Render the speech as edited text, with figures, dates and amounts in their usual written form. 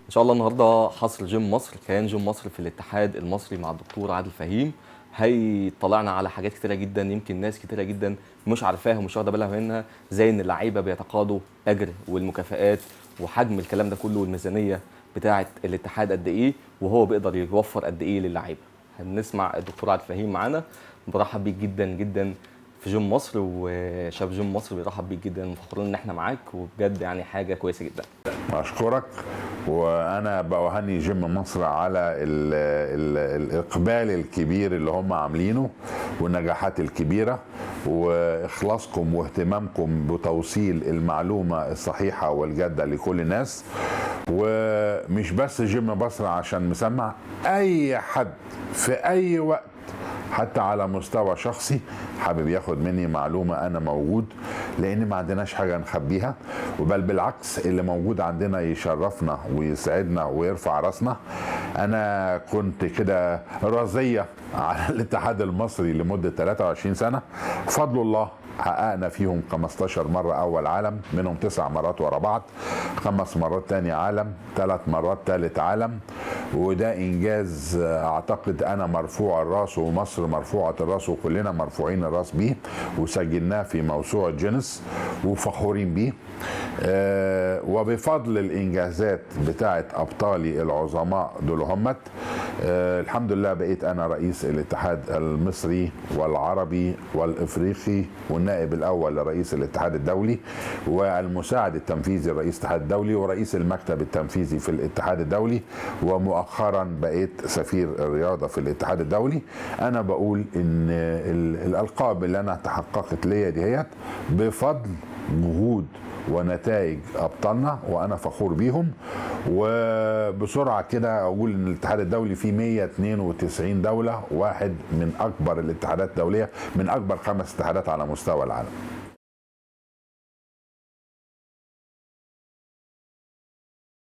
ان شاء الله النهارده حصر جيم مصر، كيان جيم مصر في الاتحاد المصري مع الدكتور عادل فهيم. هيطلعنا على حاجات كتيره جدا، يمكن ناس كتيره جدا مش عارفاها ومش واخده بالها منها، زي ان اللعيبه بيتقاضوا اجر والمكافآت وحجم الكلام ده كله والميزانيه بتاعه الاتحاد قد ايه، وهو بيقدر يوفر قد ايه للعيبه. هنسمع الدكتور عادل فهيم معانا. برحب بيك جدا جدا في جيم مصر، وشاب جيم مصر بيرحب بيك جدا، فخورين ان احنا معاك، وبجد يعني حاجه كويسه جدا. أشكرك. وأنا بأهني جيم مصر على الإقبال الكبير اللي هم عاملينه والنجاحات الكبيرة وإخلاصكم واهتمامكم بتوصيل المعلومة الصحيحة والجادة لكل الناس. ومش بس جيم مصر عشان مسمع، أي حد في أي وقت حتى على مستوى شخصي حابب ياخد مني معلومة أنا موجود، لأن ما عندناش حاجة نخبيها، وبل بالعكس اللي موجود عندنا يشرفنا ويسعدنا ويرفع راسنا. أنا كنت كده رزية على الاتحاد المصري لمدة 23 سنة، بفضل الله حققنا فيهم 15 مرة أول عالم، منهم 9 مرات ورا بعض، 5 مرات تاني عالم، 3 مرات تالت عالم. وده إنجاز أعتقد أنا مرفوع الراس ومصر مرفوعة الراس وكلنا مرفوعين الراس بيه، وسجلناه في موسوعة جينيس وفخورين بيه. وبفضل الإنجازات بتاعت أبطالي العظماء دول همت، الحمد لله بقيت أنا رئيس الاتحاد المصري والعربي والإفريقي، والنائب الأول لرئيس الاتحاد الدولي، والمساعد التنفيذي لرئيس الاتحاد الدولي، ورئيس المكتب التنفيذي في الاتحاد الدولي، ومؤخرا بقيت سفير الرياضة في الاتحاد الدولي. أنا بقول إن الألقاب اللي أنا تحققت ليا ديت بفضل جهود ونتائج ابطالنا، وانا فخور بيهم. وبسرعه كده اقول ان الاتحاد الدولي فيه 192 دوله، واحد من اكبر الاتحادات الدوليه، من اكبر 5 اتحادات على مستوى العالم.